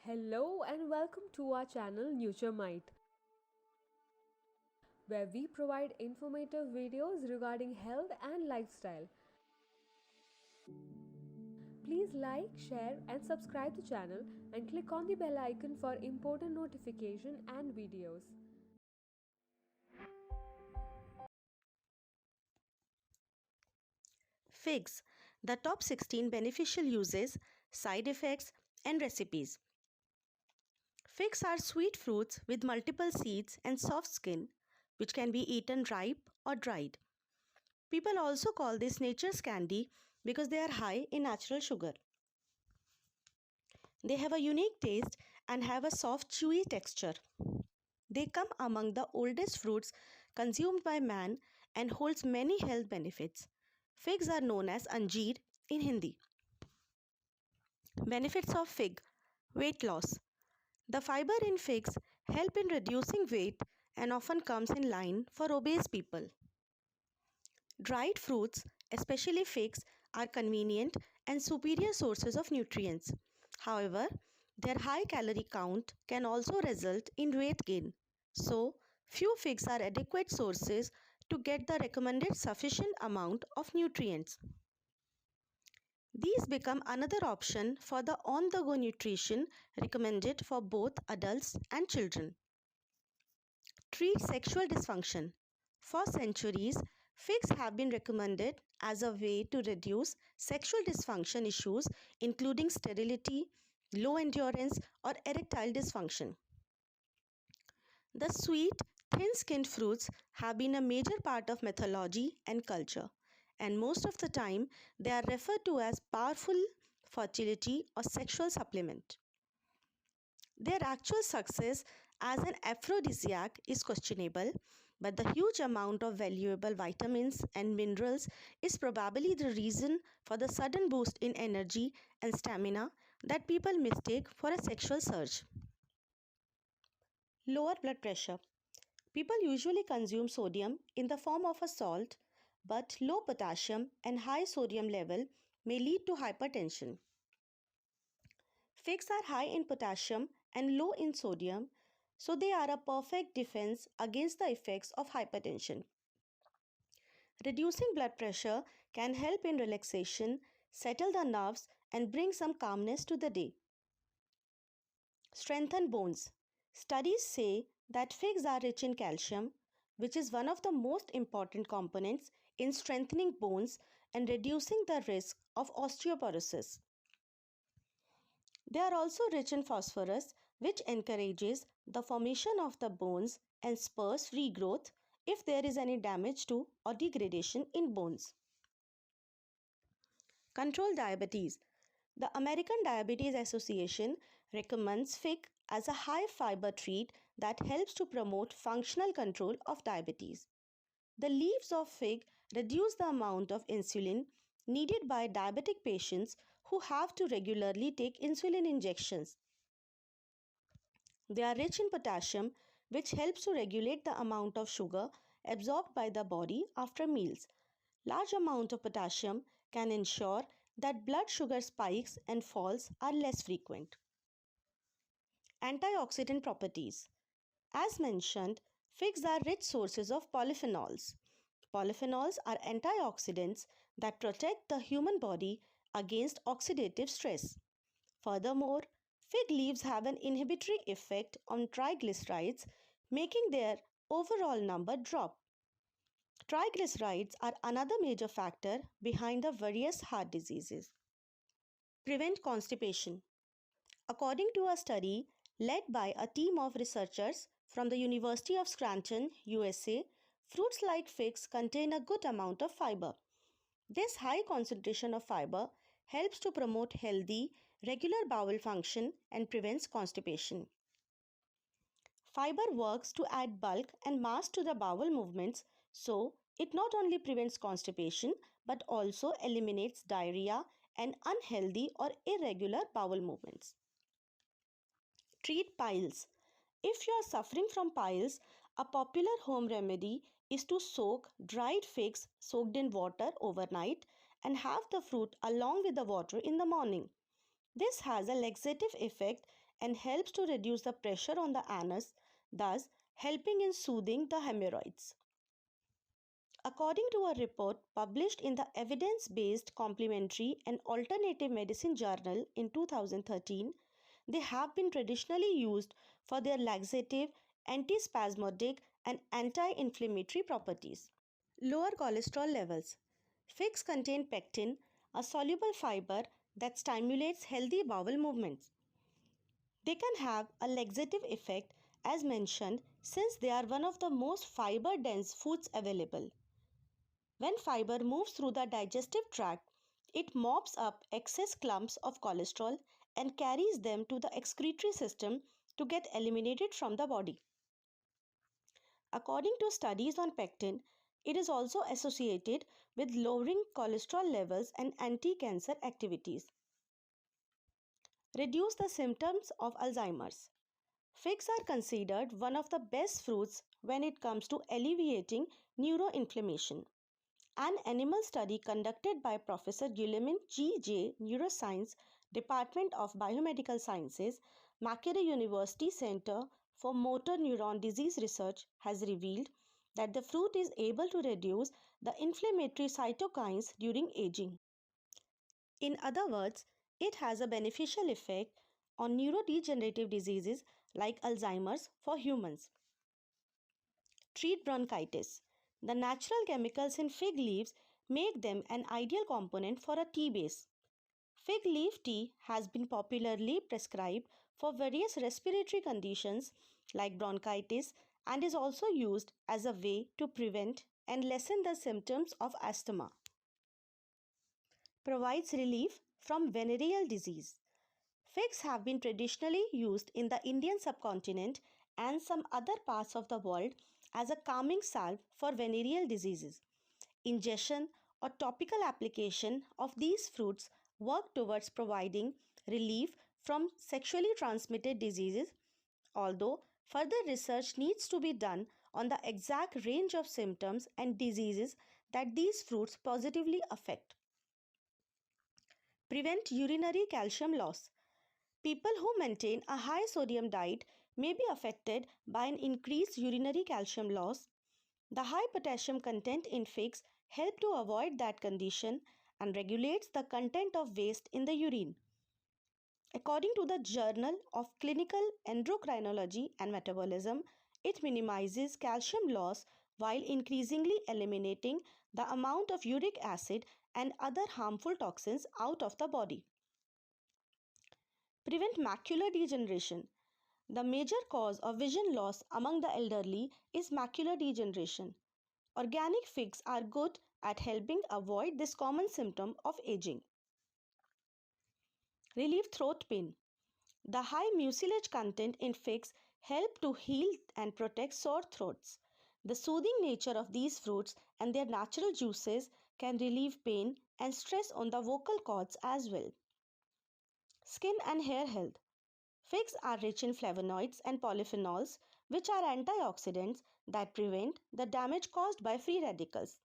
Hello and welcome to our channel NutureMite, where we provide informative videos regarding health and lifestyle. Please like, share and subscribe the channel and click on the bell icon for important notification and videos. Figs, the top 16 beneficial uses, side effects, and recipes. Figs are sweet fruits with multiple seeds and soft skin, which can be eaten ripe or dried. People also call this nature's candy because they are high in natural sugar. They have a unique taste and have a soft, chewy texture. They come among the oldest fruits consumed by man and holds many health benefits. Figs are known as anjeer in Hindi. Benefits of fig: weight loss. The fiber in figs help in reducing weight and often comes in line for obese people. Dried fruits, especially figs, are convenient and superior sources of nutrients. However, their high calorie count can also result in weight gain. So, few figs are adequate sources to get the recommended sufficient amount of nutrients. These become another option for the on-the-go nutrition recommended for both adults and children. Treat sexual dysfunction. For centuries, figs have been recommended as a way to reduce sexual dysfunction issues including sterility, low endurance, or erectile dysfunction. The sweet, thin-skinned fruits have been a major part of mythology and culture, and most of the time they are referred to as powerful fertility or sexual supplement. Their actual success as an aphrodisiac is questionable, but the huge amount of valuable vitamins and minerals is probably the reason for the sudden boost in energy and stamina that people mistake for a sexual surge. Lower blood pressure. People usually consume sodium in the form of a salt, but low potassium and high sodium level may lead to hypertension. Figs are high in potassium and low in sodium, so they are a perfect defense against the effects of hypertension. Reducing blood pressure can help in relaxation, settle the nerves, and bring some calmness to the day. Strengthen bones. Studies say that figs are rich in calcium, which is one of the most important components in strengthening bones and reducing the risk of osteoporosis. They are also rich in phosphorus, which encourages the formation of the bones and spurs regrowth if there is any damage to or degradation in bones. Control diabetes. The American Diabetes Association recommends fig as a high fiber treat that helps to promote functional control of diabetes. The leaves of fig reduce the amount of insulin needed by diabetic patients who have to regularly take insulin injections. They are rich in potassium, which helps to regulate the amount of sugar absorbed by the body after meals. Large amount of potassium can ensure that blood sugar spikes and falls are less frequent. Antioxidant properties. As mentioned, figs are rich sources of polyphenols. Polyphenols are antioxidants that protect the human body against oxidative stress. Furthermore, fig leaves have an inhibitory effect on triglycerides, making their overall number drop. Triglycerides are another major factor behind the various heart diseases. Prevent constipation. According to a study led by a team of researchers from the University of Scranton, USA, fruits like figs contain a good amount of fiber. This high concentration of fiber helps to promote healthy, regular bowel function and prevents constipation. Fiber works to add bulk and mass to the bowel movements, so it not only prevents constipation but also eliminates diarrhea and unhealthy or irregular bowel movements. Treat piles. If you are suffering from piles, a popular home remedy is to soak dried figs soaked in water overnight and have the fruit along with the water in the morning. This has a laxative effect and helps to reduce the pressure on the anus, thus helping in soothing the hemorrhoids. According to a report published in the Evidence Based Complementary and Alternative Medicine Journal in 2013, they have been traditionally used for their laxative, antispasmodic, and anti inflammatory properties. Lower cholesterol levels. Figs contain pectin, a soluble fiber that stimulates healthy bowel movements. They can have a laxative effect as mentioned since they are one of the most fiber dense foods available. When fiber moves through the digestive tract, it mops up excess clumps of cholesterol and carries them to the excretory system to get eliminated from the body. According to studies on pectin, it is also associated with lowering cholesterol levels and anti-cancer activities. Reduce the symptoms of Alzheimer's. Figs are considered one of the best fruits when it comes to alleviating neuroinflammation. An animal study conducted by Professor Guillemin G.J. Neuroscience, Department of Biomedical Sciences, Macquarie University Center for Motor Neuron Disease Research has revealed that the fruit is able to reduce the inflammatory cytokines during aging. In other words, it has a beneficial effect on neurodegenerative diseases like Alzheimer's for humans. Treat bronchitis. The natural chemicals in fig leaves make them an ideal component for a tea base. Fig leaf tea has been popularly prescribed for various respiratory conditions like bronchitis and is also used as a way to prevent and lessen the symptoms of asthma. Provides relief from venereal disease. Figs have been traditionally used in the Indian subcontinent and some other parts of the world as a calming salve for venereal diseases. Ingestion or topical application of these fruits work towards providing relief from sexually transmitted diseases, although further research needs to be done on the exact range of symptoms and diseases that these fruits positively affect. Prevent urinary calcium loss. People who maintain a high sodium diet may be affected by an increased urinary calcium loss. The high potassium content in figs help to avoid that condition and regulates the content of waste in the urine. According to the Journal of Clinical Endocrinology and Metabolism, it minimizes calcium loss while increasingly eliminating the amount of uric acid and other harmful toxins out of the body. Prevent macular degeneration. The major cause of vision loss among the elderly is macular degeneration. Organic figs are good at helping avoid this common symptom of aging. Relieve throat pain. The high mucilage content in figs help to heal and protect sore throats. The soothing nature of these fruits and their natural juices can relieve pain and stress on the vocal cords as well. Skin and hair health. Figs are rich in flavonoids and polyphenols, which are antioxidants that prevent the damage caused by free radicals.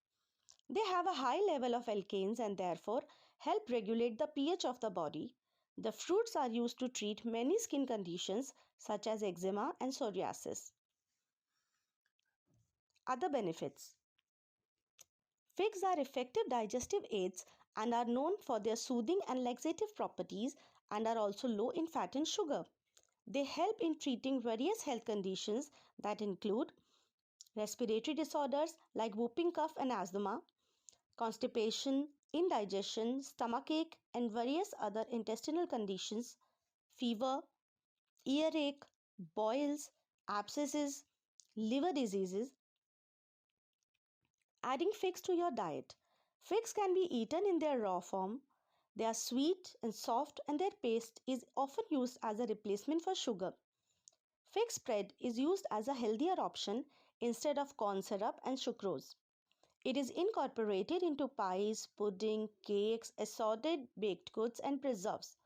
They have a high level of alkanes and therefore help regulate the pH of the body. The fruits are used to treat many skin conditions such as eczema and psoriasis. Other benefits. Figs are effective digestive aids and are known for their soothing and laxative properties and are also low in fat and sugar. They help in treating various health conditions that include respiratory disorders like whooping cough and asthma, constipation, indigestion, stomachache, and various other intestinal conditions, fever, earache, boils, abscesses, liver diseases. Adding figs to your diet. Figs can be eaten in their raw form. They are sweet and soft, and their paste is often used as a replacement for sugar. Fig spread is used as a healthier option instead of corn syrup and sucrose. It is incorporated into pies, pudding, cakes, assorted baked goods, and preserves.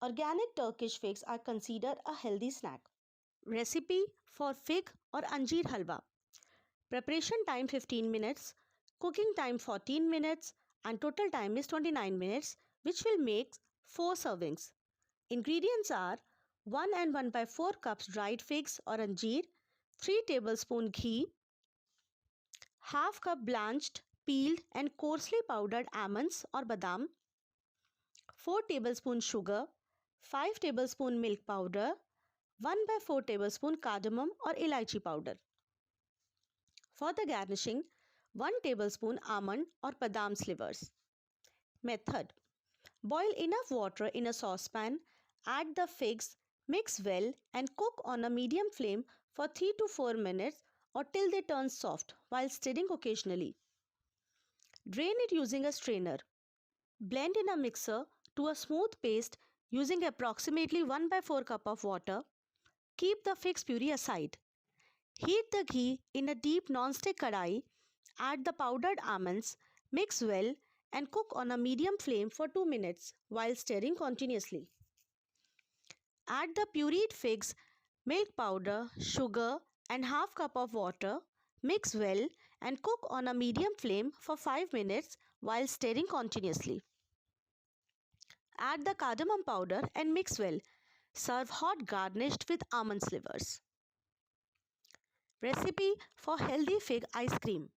Organic Turkish figs are considered a healthy snack. Recipe for fig or anjeer halwa. Preparation time 15 minutes, cooking time 14 minutes, and total time is 29 minutes, which will make 4 servings. Ingredients are 1 and 1 by 4 cups dried figs or anjeer, 3 tablespoon ghee, half cup blanched, peeled and coarsely powdered almonds or badam, 4 tablespoon sugar, 5 tablespoon milk powder, 1 by 4 tablespoon cardamom or elaichi powder. For the garnishing, 1 tablespoon almond or badam slivers. Method: boil enough water in a saucepan, add the figs, mix well and cook on a medium flame for 3 to 4 minutes or till they turn soft while stirring occasionally. Drain it using a strainer. Blend in a mixer to a smooth paste using approximately 1 by 4 cup of water. Keep the figs puree aside. Heat the ghee in a deep non-stick kadai, add the powdered almonds, mix well and cook on a medium flame for 2 minutes while stirring continuously. Add the pureed figs, milk powder, sugar and half cup of water, mix well and cook on a medium flame for 5 minutes while stirring continuously. Add the cardamom powder and mix well. Serve hot garnished with almond slivers. Recipe for healthy fig ice cream.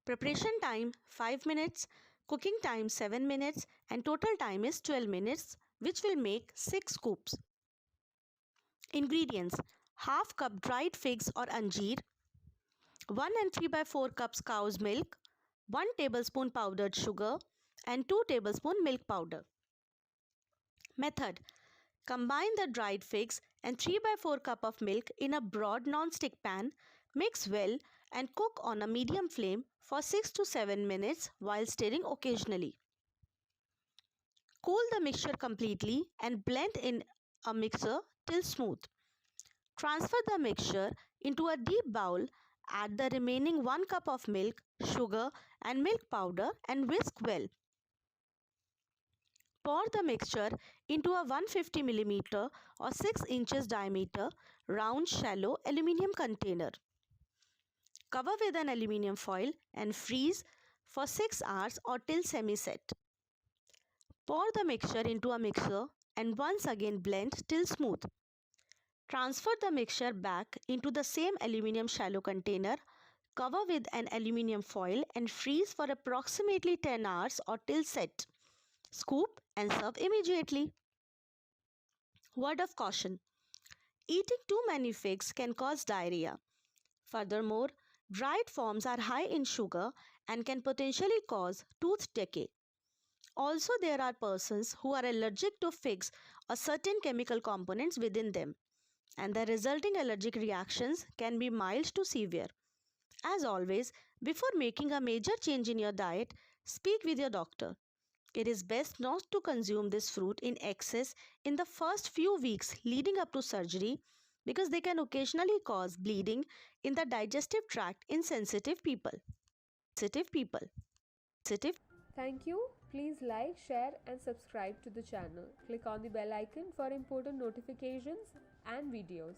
Preparation time 5 minutes, cooking time 7 minutes and total time is 12 minutes, which will make 6 scoops. Ingredients: half cup dried figs or anjeer, 1 and 3 by 4 cups cow's milk, 1 tablespoon powdered sugar and 2 tablespoon milk powder. Method: combine the dried figs and 3 by 4 cup of milk in a broad non-stick pan, mix well and cook on a medium flame for 6 to 7 minutes while stirring occasionally. Cool the mixture completely and blend in a mixer till smooth. Transfer the mixture into a deep bowl, add the remaining 1 cup of milk, sugar and milk powder and whisk well. Pour the mixture into a 150 mm or 6 inches diameter round shallow aluminium container. Cover with an aluminium foil and freeze for 6 hours or till semi-set. Pour the mixture into a mixer and once again blend till smooth. Transfer the mixture back into the same aluminium shallow container, cover with an aluminium foil and freeze for approximately 10 hours or till set. Scoop and serve immediately. Word of caution: eating too many figs can cause diarrhea. Furthermore, dried forms are high in sugar and can potentially cause tooth decay. Also, there are persons who are allergic to figs or certain chemical components within them, and the resulting allergic reactions can be mild to severe. As always, before making a major change in your diet, speak with your doctor. It is best not to consume this fruit in excess in the first few weeks leading up to surgery because they can occasionally cause bleeding in the digestive tract in sensitive people. Thank you. Please like, share, and subscribe to the channel. Click on the bell icon for important notifications and videos.